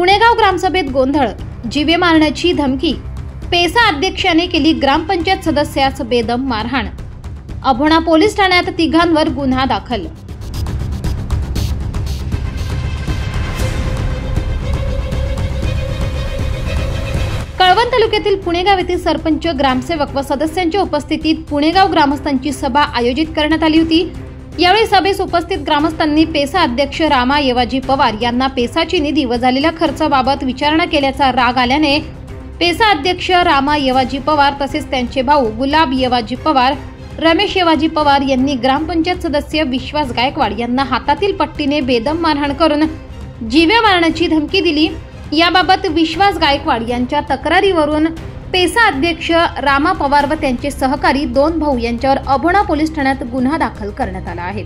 पुणेगाव ग्रामसभेत गोंधळ, जीवे मारण्याची धमकी, पेसा अध्यक्षाने केली ग्रामपंचायत सदस्यास बेदम मारहाण, अभोणा पोलीस ठाण्यात तिघांवर गुन्हा दाखल। कळवण तालुक्यातील पुणेगाव येथील सरपंच, ग्रामसेवक व सदस्यांच्या उपस्थितीत पुणेगाव ग्रामस्थांची सभा आयोजित करण्यात आली होती। यावेळी सभेस उपस्थित ग्रामस्थांनी पेसा अध्यक्ष रामा येवाजी पवार यांना पेसाची निधी व झालेल्या खर्चाबाबत विचारणा केल्याचा राग आल्याने पेसा अध्यक्ष रामा येवाजी पवार तसेच त्यांचे भाऊ गुलाब येवाजी पवार, रमेश येवाजी पवार यांनी ग्रामपंचायत सदस्य विश्वास गायकवाड यांना हातातील पट्टीने बेदम मारहाण करून जीवे मारण्याची धमकी दिली। याबाबत विश्वास गायकवाड यांच्या तक्रारीवरून पेसा अध्यक्ष रामा पवार व त्यांचे सहकारी दोन भाऊ यांच्यावर अभोणा पोलीस ठाण्यात गुन्हा दाखल करण्यात आला आहे।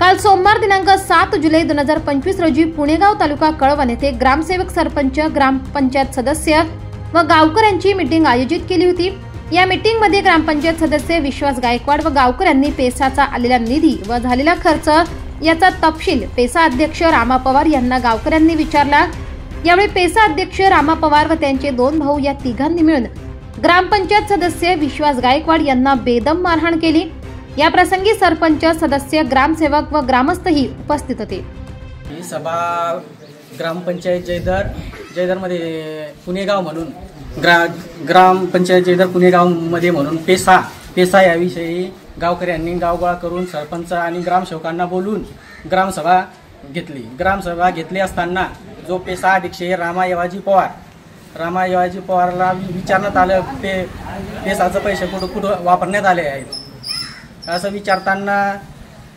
काल सोमवार दिनांक 7 जुलै 2025 रोजी पुणेगाव तालुका कळवण येथे ग्रामसेवक, सरपंच, ग्रामपंचायत सदस्य व गावकऱ्यांची मीटिंग आयोजित केली होती। या मीटिंग मध्ये ग्रामपंचायत सदस्य विश्वास गायकवाड व गावकऱ्यांनी पेसाचा आलेला निधी व झालेला खर्च याचा तपशील पेसा अध्यक्ष रामा पवार यांना गावकऱ्यांनी विचारला। यावेळी पेसा अध्यक्ष रामा पवार व त्यांचे दोन भाऊ या तिघांनी मिळून ग्रामपंचायत सदस्य विश्वास गायकवाड यांना बेदम मारहाण केली। या प्रसंगी सरपंच, सदस्य, ग्रामसेवक व ग्रामस्थही उपस्थित होते। ही सभा ग्रामपंचायत जयदर मध्ये पुणेगाव म्हणून ग्रामपंचायत जयदर पुणेगाव मध्ये म्हणून पेसा याविषयी गावकऱ्यांनी गावगोळा करून सरपंच आणि ग्रामसेवकांना बोलून ग्रामसभा घेतली असताना जो पेसा अध्यक्ष रामा येवाजी पवारला विचारण्यात आलं पेसाचे पैसे कुठं वापरण्यात आले आहेत असं विचारताना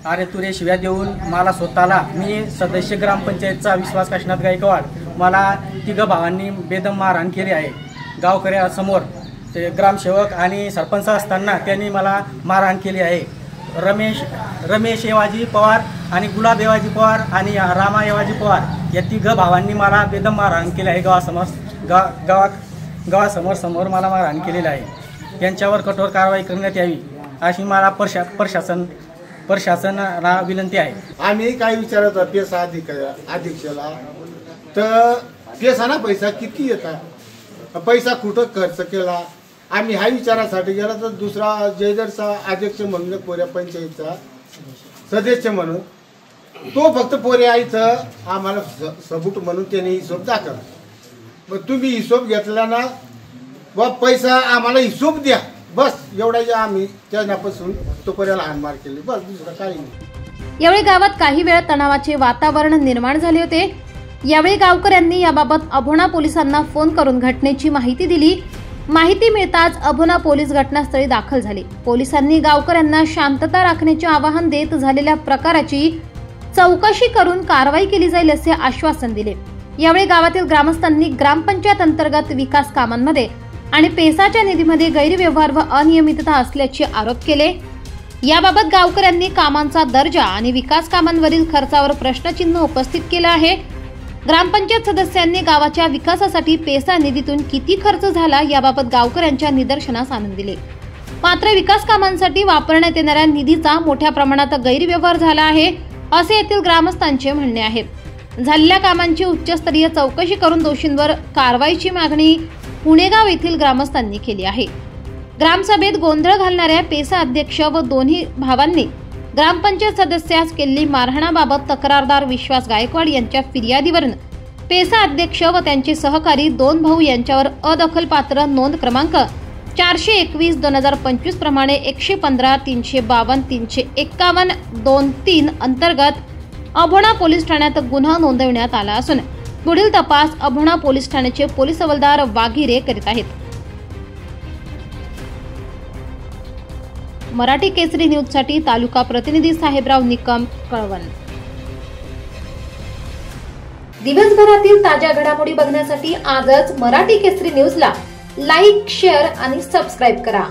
अरे तुरे शिव्या देऊन मला स्वतःला, मी सदस्य ग्रामपंचायतचा विश्वास काशीनाथ गायकवाड, मला तिघ भावांनी बेदम मारहाण केली आहे। गावकऱ्यासमोर ते ग्रामसेवक आणि सरपंच असताना त्यांनी मला मारहाण केली आहे। रमेश येवाजी पवार आणि गुलाब येवाजी पवार आणि रामा येवाजी पवार या तिघ भावांनी मला बेदम मारहाण केली आहे। गावासमोर मला मारहाण केलेली आहे। यांच्यावर कठोर कारवाई करण्यात यावी अशी मला प्रशासनाला विनंती आहे। आम्ही काय विचारत पेसा अध्यक्षाला तर पेसाना पैसा किती येतात, पैसा कुठं खर्च केला, आम्ही ह्या विचारासाठी गेला तर दुसरा जयदरचा अध्यक्ष म्हणून पोऱ्या पंचायतचा सदस्य म्हणून तो फक्त पोऱ्या इथं आम्हाला सबूत म्हणून त्याने हिशोब दाखवला। मग तुम्ही हिशोब घेतला ना, व पैसा आम्हाला हिशोब द्या, बस एवढा आम्ही त्यापासून तो पोऱ्याला हाणमार केली, बस दुसरं काही नाही। यावेळी गावात काही वेळ तणावाचे वातावरण निर्माण झाले होते। यावेळी गावकऱ्यांनी याबाबत अभोणा पोलिसांना फोन करून घटनेची माहिती दिली। माहिती मिळताच अभोणा पोलीस घटनास्थळी दाखल झाले। पोलिसांनी गावकऱ्यांना शांतता राखण्याचे आवाहन देत झालेल्या प्रकाराची चौकशी करून कारवाई केली जाईल असे आश्वासन दिले। यावेळी गावातील ग्रामस्थांनी ग्रामपंचायत अंतर्गत विकास कामांमध्ये आणि पेसाच्या निधीमध्ये गैरव्यवहार व अनियमितता असल्याचे आरोप केले। याबाबत गावकऱ्यांनी कामांचा दर्जा आणि विकास कामांवरील खर्चावर प्रश्नचिन्ह उपस्थित केलं आहे। ग्रामपंचायत सदस्यांनी गावाच्या विकासासाठी पेसा निधीतून किती खर्च झाला याबाबत गावकऱ्यांच्या निदर्शनास आणून दिले। मात्र विकास कामांसाठी वापरण्यात येणाऱ्या निधीचा मोठ्या प्रमाणात गैरव्यवहार झाला आहे असे येथील ग्रामस्थांचे म्हणणे आहे। झालेल्या कामांची उच्चस्तरीय चौकशी करून दोषींवर कारवाईची मागणी पुणेगाव येथील ग्रामस्थांनी केली आहे। ग्रामसभेत गोंधळ घालणाऱ्या पेसा अध्यक्ष व दोन्ही भावांनी ग्रामपंचायत सदस्यास केलेली मारहाणाबाबत तक्रारदार विश्वास गायकवाड यांच्या फिर्यादीवरून पेसा अध्यक्ष व त्यांचे सहकारी दोन भाऊ यांच्यावर अदखलपात्र नोंद क्रमांक 421/2025 प्रमाणे 115, 352, 351, 23 अंतर्गत अभोणा पोलीस ठाण्यात गुन्हा नोंदवण्यात आला असून पुढील तपास अभोणा पोलीस ठाण्याचे पोलीस हवालदार वाघिरे करीत आहेत। मराठी केसरी न्यूज साठी तालुका प्रतिनिधी साहेबराव निकम, कळवण। दिवसभरातील ताज्या घडामोडी बघण्यासाठी आजच मराठी केसरी न्यूजला लाईक, शेअर आणि सबस्क्राईब करा।